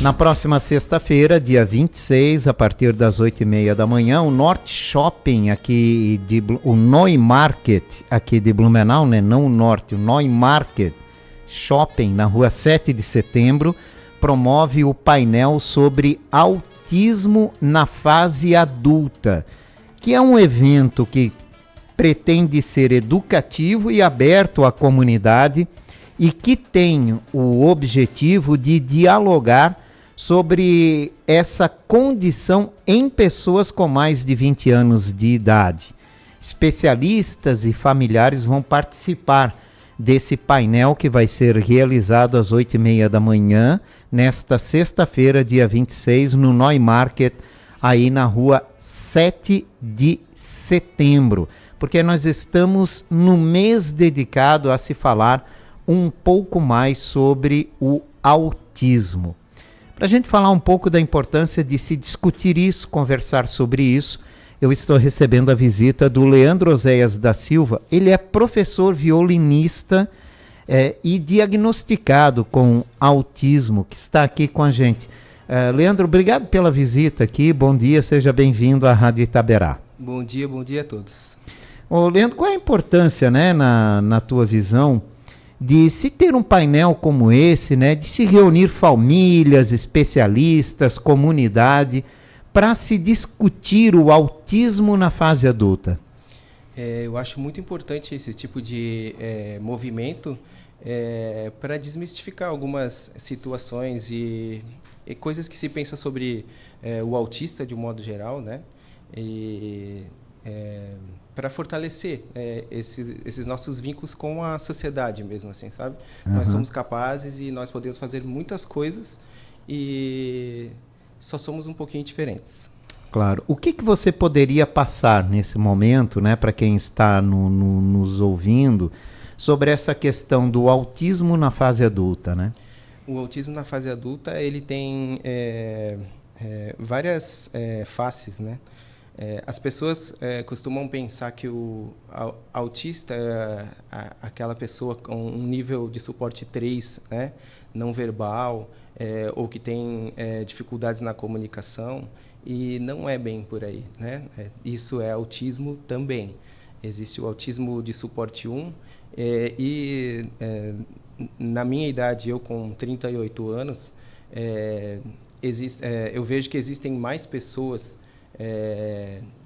Na próxima sexta-feira, dia 26, a partir das 8h30 da manhã, o Norte Shopping aqui, o Noi Market aqui de Blumenau, né? Não o Norte, o Noi Market Shopping, na rua 7 de setembro, promove o painel sobre autismo na fase adulta, que é um evento que pretende ser educativo e aberto à comunidade e que tem o objetivo de dialogar sobre essa condição em pessoas com mais de 20 anos de idade. Especialistas e familiares vão participar desse painel que vai ser realizado às 8h30 da manhã, nesta sexta-feira, dia 26, no Noi Market, aí na rua 7 de setembro. Porque nós estamos no mês dedicado a se falar um pouco mais sobre o autismo. Para a gente falar um pouco da importância de se discutir isso, conversar sobre isso, eu estou recebendo a visita do Leandro Oséias da Silva. Ele é professor violinista e diagnosticado com autismo, que está aqui com a gente. Leandro, obrigado pela visita aqui. Bom dia, seja bem-vindo à Rádio Itaberá. Bom dia a todos. Ô, Leandro, qual é a importância, né, na tua visão, de se ter um painel como esse, né, de se reunir famílias, especialistas, comunidade, para se discutir o autismo na fase adulta? Eu acho muito importante esse tipo de movimento para desmistificar algumas situações e coisas que se pensa sobre o autista de um modo geral, né? E para fortalecer esses nossos vínculos com a sociedade mesmo, assim, sabe? Uhum. Nós somos capazes e nós podemos fazer muitas coisas e só somos um pouquinho diferentes. Claro. O que você poderia passar nesse momento, né, para quem está nos ouvindo, sobre essa questão do autismo na fase adulta, né? O autismo na fase adulta, ele tem várias faces, né? As pessoas costumam pensar que o autista é aquela pessoa com um nível de suporte 3, né, não verbal, ou que tem dificuldades na comunicação, e não é bem por aí, né? Isso é autismo também. Existe o autismo de suporte 1, na minha idade, eu com 38 anos, eu vejo que existem mais pessoas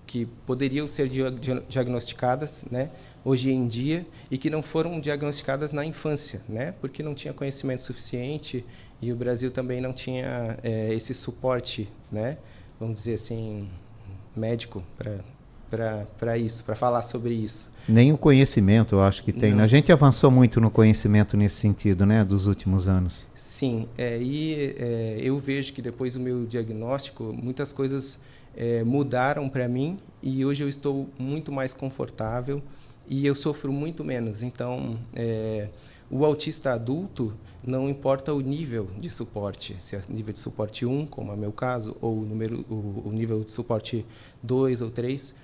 que poderiam ser diagnosticadas, né, hoje em dia, e que não foram diagnosticadas na infância, né, porque não tinha conhecimento suficiente e o Brasil também não tinha esse suporte, né, vamos dizer assim, médico para isso, para falar sobre isso. Nem o conhecimento, eu acho que tem. Não. A gente avançou muito no conhecimento nesse sentido, né, dos últimos anos. Sim, eu vejo que depois do meu diagnóstico, muitas coisas mudaram para mim e hoje eu estou muito mais confortável e eu sofro muito menos. Então, o autista adulto, não importa o nível de suporte, se é nível de suporte 1, como é meu caso, ou o nível de suporte 2 ou 3,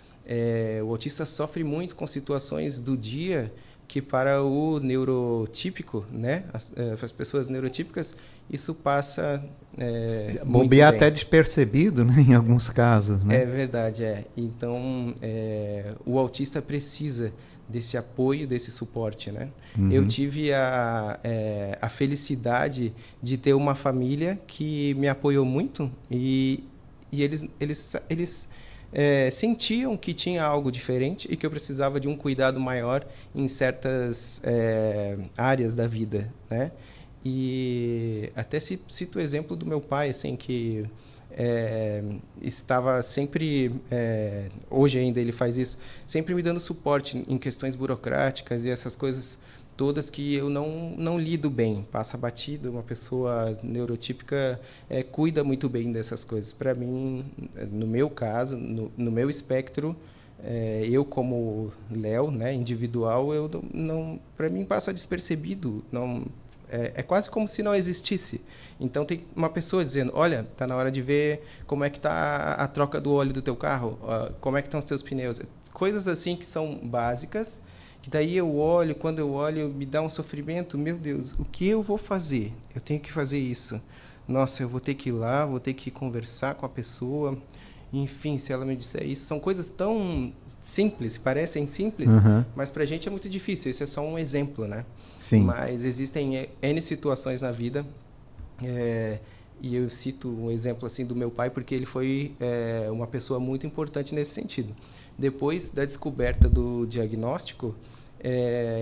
o autista sofre muito com situações do dia que para o neurotípico, né, as pessoas neurotípicas, isso passa bobear até despercebido, né, em alguns casos, né? É verdade, Então, o autista precisa desse apoio, desse suporte, né? Uhum. Eu tive a felicidade de ter uma família que me apoiou muito e eles sentiam que tinha algo diferente e que eu precisava de um cuidado maior em certas áreas da vida, né? E até cito o exemplo do meu pai, assim, que estava sempre, hoje ainda ele faz isso, sempre me dando suporte em questões burocráticas e essas coisas todas que eu não lido bem, passa batido. Uma pessoa neurotípica cuida muito bem dessas coisas. Para mim, no meu caso, no meu espectro, eu como Léo, né, individual, eu não, para mim passa despercebido, não. É quase como se não existisse. Então, tem uma pessoa dizendo, olha, está na hora de ver como é que está a troca do óleo do teu carro, como é que estão os teus pneus. Coisas assim que são básicas, que daí quando eu olho, me dá um sofrimento. Meu Deus, o que eu vou fazer? Eu tenho que fazer isso. nossa, eu vou ter que ir lá, vou ter que conversar com a pessoa. Enfim, se ela me disser isso, são coisas tão simples, parecem simples, Uhum. mas para a gente é muito difícil. Esse é só um exemplo, né? Sim. Mas existem N situações na vida, e eu cito um exemplo assim do meu pai, porque ele foi uma pessoa muito importante nesse sentido. Depois da descoberta do diagnóstico,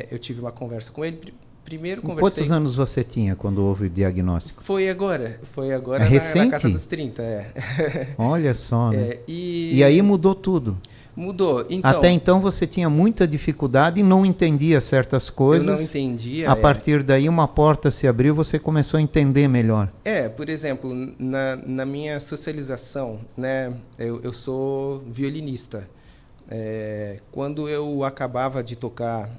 eu tive uma conversa com ele. Primeiro conversei... Quantos anos você tinha quando houve o diagnóstico? Foi agora É recente? na casa dos 30, Olha só, né? E E aí mudou tudo. mudou. Então, Até então você tinha muita dificuldade e não entendia certas coisas. eu não entendia. A partir daí uma porta se abriu, você começou a entender melhor. Por exemplo, na minha socialização, né, eu sou violinista. Quando eu acabava de tocar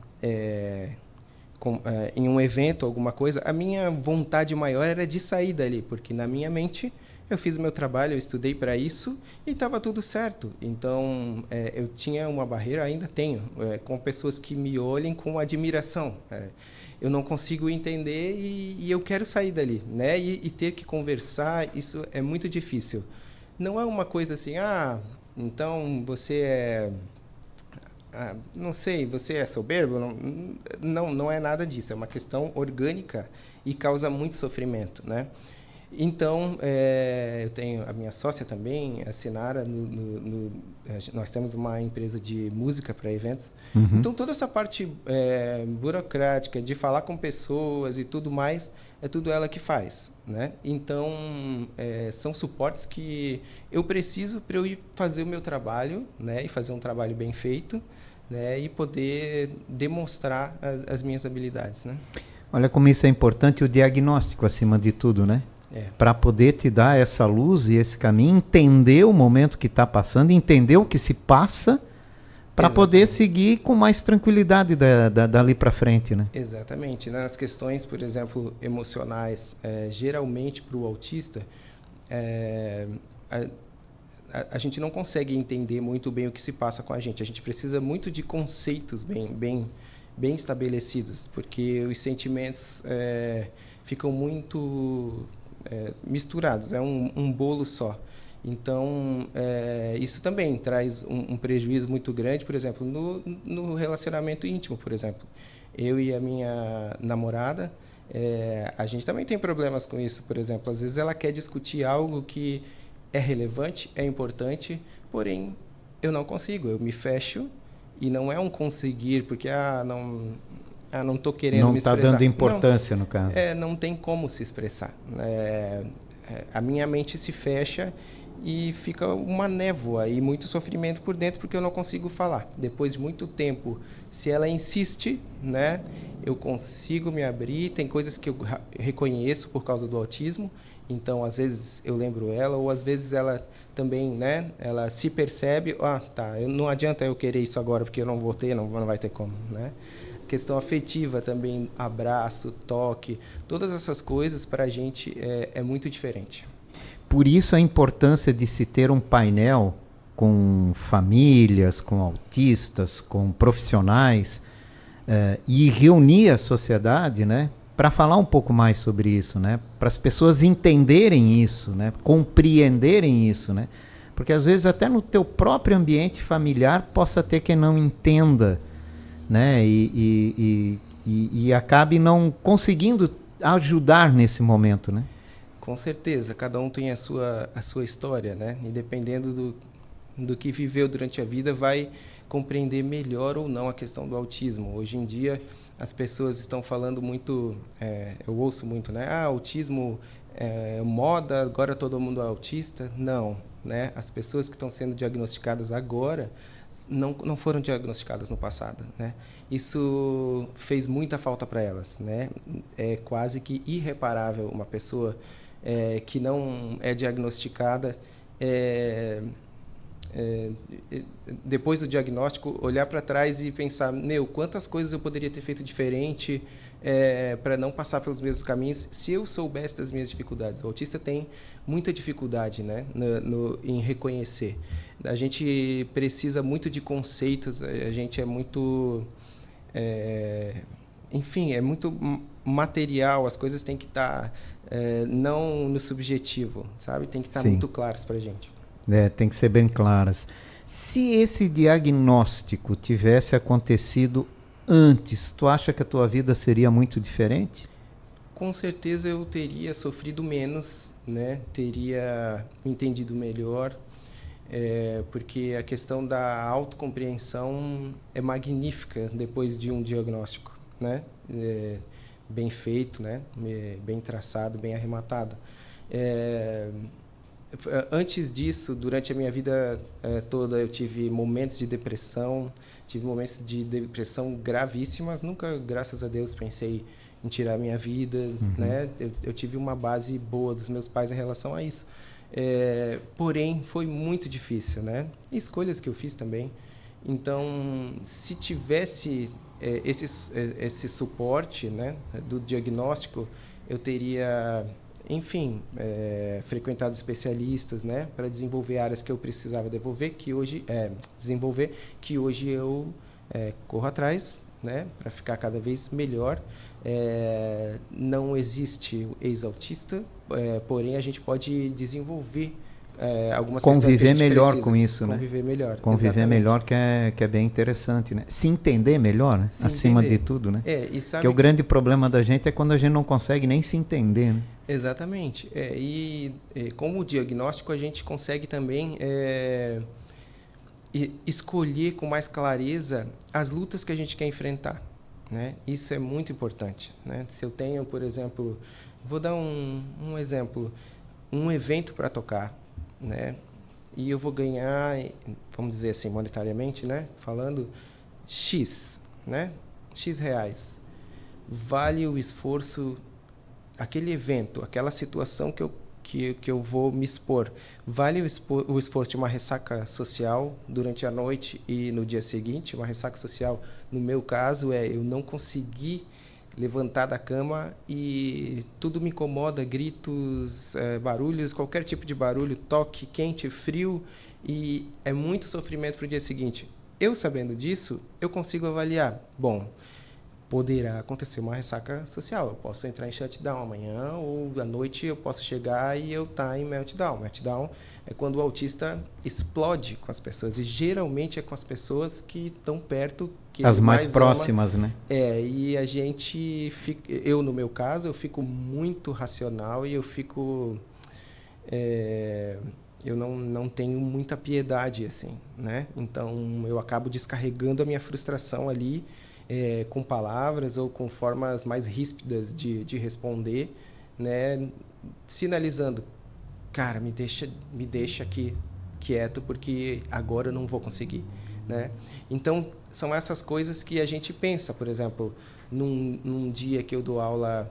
em um evento, alguma coisa, a minha vontade maior era de sair dali, porque na minha mente eu fiz o meu trabalho, eu estudei para isso e estava tudo certo. Então, eu tinha uma barreira, ainda tenho, com pessoas que me olhem com admiração. Eu não consigo entender e eu quero sair dali, né? E ter que conversar, isso é muito difícil. Não é uma coisa assim, então você não sei, você é soberbo? Não é nada disso. É uma questão orgânica e causa muito sofrimento, né? Então, eu tenho a minha sócia também, a Sinara, nós temos uma empresa de música para eventos. Uhum. Então, toda essa parte burocrática, de falar com pessoas e tudo mais, é tudo ela que faz, né? Então, são suportes que eu preciso para eu ir fazer o meu trabalho, né? E fazer um trabalho bem feito, né? E poder demonstrar as minhas habilidades, né? Olha como isso é importante, o diagnóstico acima de tudo, né? Para poder te dar essa luz e esse caminho, entender o momento que está passando, entender o que se passa, para poder seguir com mais tranquilidade dali para frente, né? Exatamente. Nas questões, por exemplo, emocionais, geralmente para o autista, a gente não consegue entender muito bem o que se passa com a gente. A gente precisa muito de conceitos bem estabelecidos, porque os sentimentos ficam muito misturados, é um bolo só. Então, isso também traz um prejuízo muito grande, por exemplo, no relacionamento íntimo, por exemplo. Eu e a minha namorada, a gente também tem problemas com isso, por exemplo. Às vezes ela quer discutir algo que é relevante, é importante, porém, eu não consigo, eu me fecho, e não é um conseguir, porque não estou querendo me expressar. Não está dando importância, no caso. Não tem como se expressar. A minha mente se fecha e fica uma névoa e muito sofrimento por dentro, porque eu não consigo falar. Depois de muito tempo, se ela insiste, né, eu consigo me abrir. Tem coisas que eu reconheço por causa do autismo, então às vezes eu lembro ela, ou às vezes ela também, né, ela se percebe, não adianta eu querer isso agora porque eu não vou ter, não vai ter como, né? Questão afetiva também, abraço, toque, todas essas coisas para a gente é muito diferente. Por isso a importância de se ter um painel com famílias, com autistas, com profissionais, e reunir a sociedade, né, para falar um pouco mais sobre isso, né, para as pessoas entenderem isso, né, compreenderem isso, né, porque às vezes até no teu próprio ambiente familiar possa ter quem não entenda, né, e acabe não conseguindo ajudar nesse momento, né? Com certeza, cada um tem a sua história, né? E dependendo do que viveu durante a vida, vai compreender melhor ou não a questão do autismo. Hoje em dia, as pessoas estão falando muito, eu ouço muito, né? Autismo é moda, agora todo mundo é autista. Não, né? As pessoas que estão sendo diagnosticadas agora não foram diagnosticadas no passado, né? Isso fez muita falta para elas, né? É quase que irreparável uma pessoa que não é diagnosticada, depois do diagnóstico, olhar para trás e pensar, quantas coisas eu poderia ter feito diferente para não passar pelos mesmos caminhos se eu soubesse das minhas dificuldades. O autista tem muita dificuldade, né, em reconhecer. A gente precisa muito de conceitos, a gente é muito... enfim, é muito material, as coisas têm que estar não no subjetivo, sabe? Tem que estar muito claras para a gente. Tem que ser bem claras. Se esse diagnóstico tivesse acontecido antes, tu acha que a tua vida seria muito diferente? Com certeza eu teria sofrido menos, né? Teria me entendido melhor, porque a questão da autocompreensão é magnífica depois de um diagnóstico, né? Bem feito, né? Bem traçado, bem arrematado. Antes disso, durante a minha vida toda, eu tive momentos de depressão, gravíssimas. Nunca, graças a Deus, pensei em tirar minha vida, né? Eu tive uma base boa dos meus pais em relação a isso. Porém, foi muito difícil, né? Escolhas que eu fiz também. Então, se tivesse esse suporte, né, do diagnóstico, eu teria, enfim, frequentado especialistas, né, para desenvolver áreas que eu precisava desenvolver, que hoje eu corro atrás, né, para ficar cada vez melhor. Não existe o ex-autista, porém a gente pode desenvolver algumas questões que a gente melhor precisa. Com isso, conviver né? melhor. Conviver exatamente. Melhor, que é bem interessante, né? Se entender melhor, né? Acima de tudo, né? Porque o grande problema da gente é quando a gente não consegue nem se entender, né? Exatamente. E com o diagnóstico a gente consegue também escolher com mais clareza as lutas que a gente quer enfrentar, né? Isso é muito importante, né? Se eu tenho, por exemplo, vou dar um exemplo, um evento para tocar, né? E eu vou ganhar, vamos dizer assim, monetariamente, né? Falando, X, né? X reais. Vale o esforço, aquele evento, aquela situação que eu vou me expor, vale o esforço de uma ressaca social durante a noite e no dia seguinte? Uma ressaca social, no meu caso, eu não conseguir levantar da cama e tudo me incomoda, gritos, barulhos, qualquer tipo de barulho, toque, quente, frio, e é muito sofrimento para o dia seguinte. Eu sabendo disso, eu consigo avaliar, bom, poderá acontecer uma ressaca social, eu posso entrar em shutdown amanhã, ou à noite eu posso chegar e eu estar em meltdown. Meltdown é quando o autista explode com as pessoas, e geralmente é com as pessoas que estão perto, que as mais próximas, ama, né? E a gente fica, eu no meu caso, eu fico muito racional e eu fico, eu não tenho muita piedade, assim, né? Então eu acabo descarregando a minha frustração ali, com palavras ou com formas mais ríspidas de responder, né? Sinalizando, cara, me deixa aqui quieto, porque agora eu não vou conseguir, né? Então, são essas coisas que a gente pensa, por exemplo, num dia que eu dou aula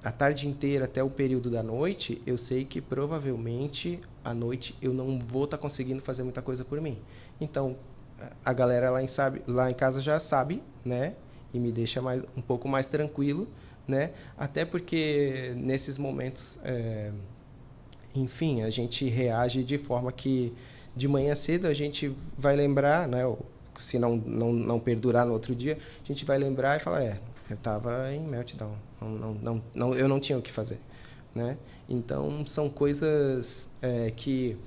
a tarde inteira até o período da noite, eu sei que provavelmente à noite eu não vou estar conseguindo fazer muita coisa por mim. Então, a galera lá em casa já sabe, né? E me deixa um pouco mais tranquilo, né? Até porque nesses momentos, enfim, a gente reage de forma que de manhã cedo a gente vai lembrar, né? Se não perdurar no outro dia, a gente vai lembrar e falar, eu estava em meltdown, eu não tinha o que fazer, né? Então, são coisas que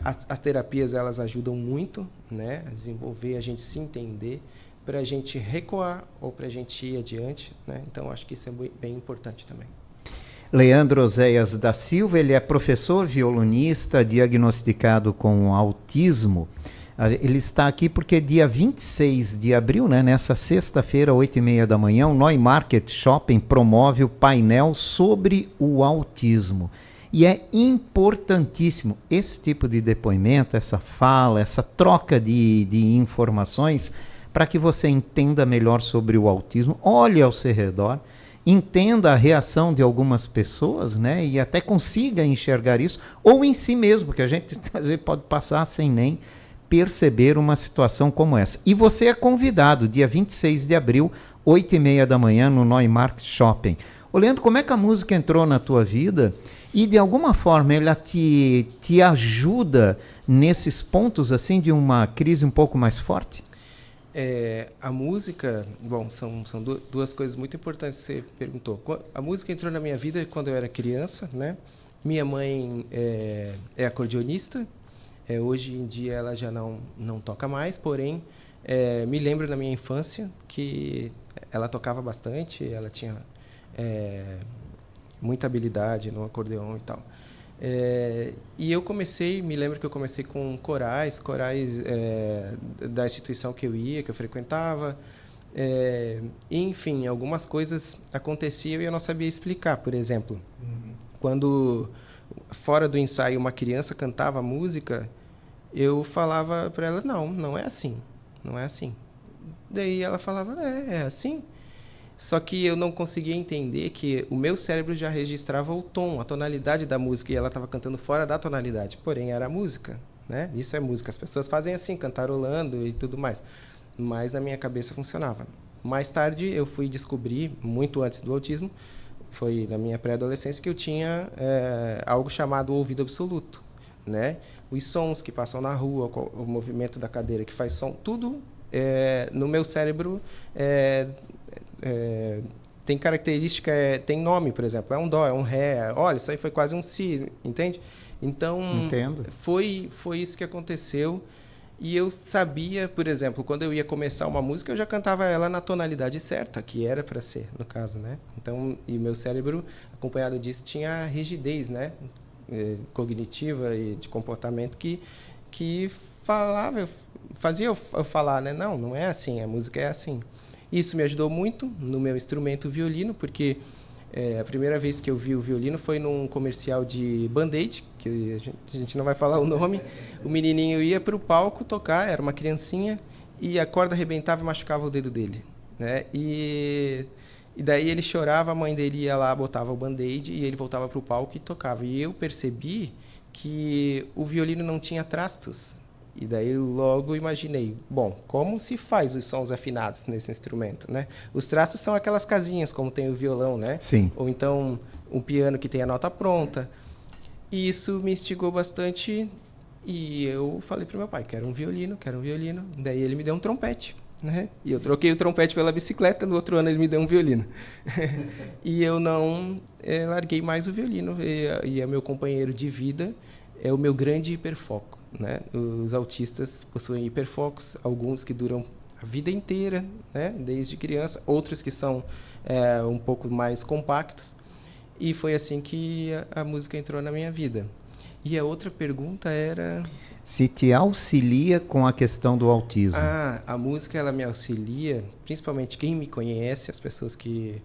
as terapias, elas ajudam muito, né? A desenvolver, a gente se entender, para a gente recuar ou para a gente ir adiante, né? Então, acho que isso é bem importante também. Leandro Oséias da Silva, ele é professor violonista, diagnosticado com autismo. Ele está aqui porque dia 26 de abril, né, nessa sexta-feira, 8h30 da manhã, o Neumarkt Shopping promove o painel sobre o autismo. E é importantíssimo esse tipo de depoimento, essa fala, essa troca de informações, para que você entenda melhor sobre o autismo, olhe ao seu redor, entenda a reação de algumas pessoas, né, e até consiga enxergar isso, ou em si mesmo, porque a gente às vezes pode passar sem nem perceber uma situação como essa. E você é convidado, dia 26 de abril, 8h30 da manhã, no Neumarkt Shopping. Ô Leandro, como é que a música entrou na tua vida e, de alguma forma, ela te ajuda nesses pontos, assim, de uma crise um pouco mais forte? A música, bom, são duas coisas muito importantes que você perguntou. A música entrou na minha vida quando eu era criança, né? Minha mãe é acordeonista. Hoje em dia ela já não toca mais, porém, me lembro da minha infância que ela tocava bastante, ela tinha muita habilidade no acordeão e tal. E eu me lembro que eu comecei com corais da instituição que eu frequentava. Enfim, algumas coisas aconteciam e eu não sabia explicar. Por exemplo, quando fora do ensaio uma criança cantava música, eu falava para ela, não é assim, não é assim. Daí ela falava, é assim. Só que eu não conseguia entender que o meu cérebro já registrava o tom, a tonalidade da música, e ela estava cantando fora da tonalidade. Porém, era música, né? Isso é música. As pessoas fazem assim, cantarolando e tudo mais. Mas na minha cabeça funcionava. Mais tarde, eu fui descobrir, muito antes do autismo, foi na minha pré-adolescência, que eu tinha algo chamado ouvido absoluto, né? Os sons que passam na rua, o movimento da cadeira que faz som, tudo no meu cérebro tem característica, tem nome, por exemplo. É um dó, é um ré. Olha, isso aí foi quase um si, entende? Então, Entendo. foi isso que aconteceu. E eu sabia, por exemplo, quando eu ia começar uma música, eu já cantava ela na tonalidade certa, que era para ser, no caso, né? Então, e meu cérebro, acompanhado disso, tinha rigidez, né? Cognitiva e de comportamento que fazia eu falar, né? Não é assim, a música é assim. Isso me ajudou muito no meu instrumento violino, porque a primeira vez que eu vi o violino foi num comercial de Band-Aid, que a gente não vai falar o nome. O menininho ia para o palco tocar, era uma criancinha, e a corda arrebentava e machucava o dedo dele, né? E daí ele chorava, a mãe dele ia lá, botava o Band-Aid e ele voltava para o palco e tocava. E eu percebi que o violino não tinha trastos. E daí logo imaginei, bom, como se faz os sons afinados nesse instrumento, né? Os traços são aquelas casinhas, como tem o violão, né? Sim. Ou então um piano que tem a nota pronta. E isso me instigou bastante e eu falei para meu pai, quero um violino. Daí ele me deu um trompete, né? E eu troquei o trompete pela bicicleta, no outro ano ele me deu um violino. E eu não larguei mais o violino. E é meu companheiro de vida, é o meu grande hiperfoco, né? Os autistas possuem hiperfocos, alguns que duram a vida inteira, né? Desde criança, outros que são um pouco mais compactos. E foi assim que a música entrou na minha vida. E a outra pergunta era... Se te auxilia com a questão do autismo. A música ela me auxilia, principalmente quem me conhece, as pessoas que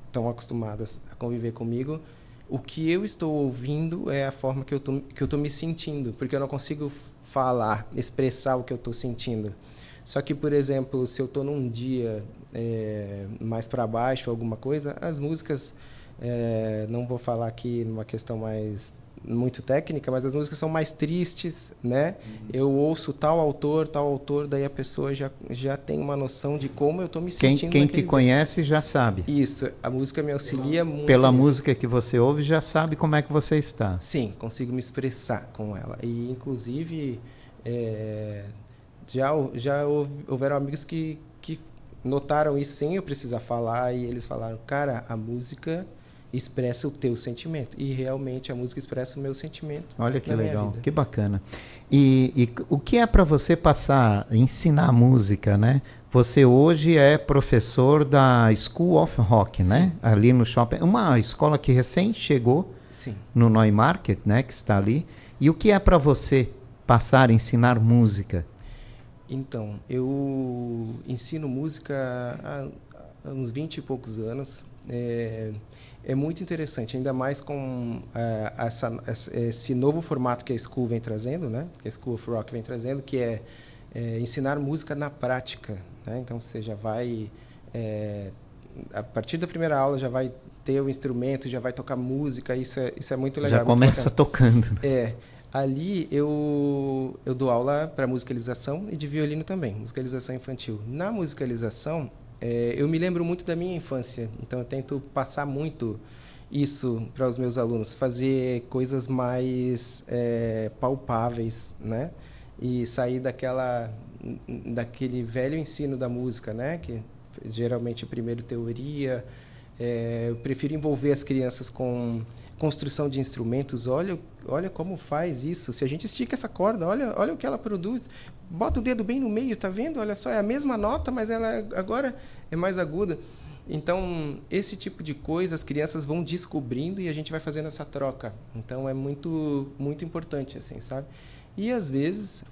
estão acostumadas a conviver comigo. O que eu estou ouvindo é a forma que eu tô me sentindo, porque eu não consigo falar, expressar o que eu estou sentindo. Só que, por exemplo, se eu estou num dia mais para baixo, alguma coisa, as músicas, não vou falar aqui numa questão muito técnica, mas as músicas são mais tristes, né? Eu ouço tal autor, daí a pessoa já tem uma noção de como eu estou me sentindo. Quem te conhece já sabe. Isso, a música me auxilia muito. Pela música que você ouve, já sabe como é que você está. Sim, consigo me expressar com ela. E, inclusive, já houveram amigos que notaram isso sem eu precisar falar, e eles falaram, cara, a música expressa o teu sentimento. E realmente a música expressa o meu sentimento. Olha que legal, que bacana. E o que é para você ensinar música, né? Você hoje é professor da School of Rock, sim, né? Ali no shopping. Uma escola que recém chegou, sim, no Neumarkt, né? Que está ali. E o que é para você ensinar música? Então, eu ensino música há uns 20 e poucos anos. É muito interessante, ainda mais com esse novo formato que a School vem trazendo, né? Que a School of Rock vem trazendo, que é ensinar música na prática, né? Então, você já vai, a partir da primeira aula, já vai ter o instrumento, já vai tocar música, isso é muito legal. Já começa tocando. Ali eu dou aula para musicalização e de violino também, musicalização infantil. Na musicalização, eu me lembro muito da minha infância, então eu tento passar muito isso para os meus alunos, fazer coisas mais palpáveis, né? e sair daquele velho ensino da música, né? Que geralmente é primeiro teoria. Eu prefiro envolver as crianças com construção de instrumentos. Olha como faz isso. Se a gente estica essa corda, olha o que ela produz. Bota o dedo bem no meio, tá vendo? Olha só, é a mesma nota, mas ela agora é mais aguda. Então, esse tipo de coisa as crianças vão descobrindo e a gente vai fazendo essa troca. Então, é muito, muito importante, assim, sabe? E, às vezes,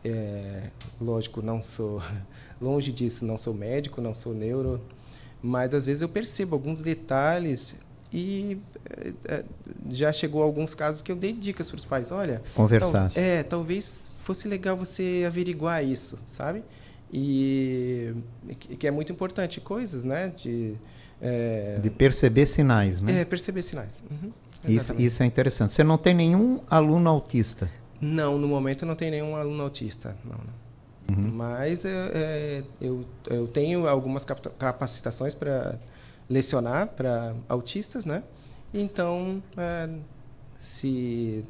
lógico, não sou... Longe disso, não sou médico, não sou neuro, mas, às vezes, eu percebo alguns detalhes e já chegou alguns casos que eu dei dicas para os pais. Olha... Conversasse. Talvez fosse legal você averiguar isso, sabe? E que é muito importante. Coisas, né? De perceber sinais, né? Perceber sinais. Uhum, isso é interessante. Você não tem nenhum aluno autista? Não, no momento eu não tenho nenhum aluno autista, não. Uhum. Mas eu tenho algumas capacitações para lecionar para autistas, né? Então, se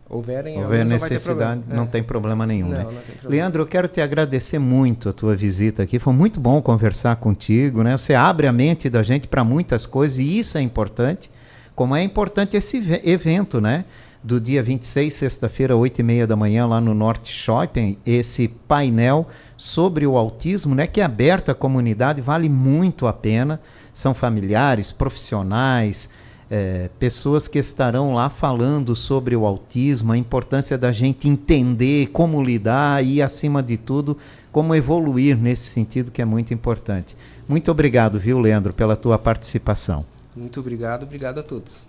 houver necessidade, não tem problema nenhum, né? Não tem problema. Leandro, eu quero te agradecer muito a tua visita aqui. Foi muito bom conversar contigo, né? Você abre a mente da gente para muitas coisas e isso é importante. Como é importante esse evento, né? Do dia 26, sexta-feira, 8h30 da manhã, lá no Norte Shopping, esse painel sobre o autismo, né? Que é aberto à comunidade, vale muito a pena. São familiares, profissionais, pessoas que estarão lá falando sobre o autismo, a importância da gente entender como lidar e, acima de tudo, como evoluir nesse sentido que é muito importante. Muito obrigado, viu, Leandro, pela tua participação. Muito obrigado a todos.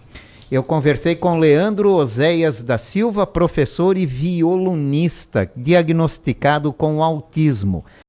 Eu conversei com Leandro Oséias da Silva, professor e violonista, diagnosticado com autismo.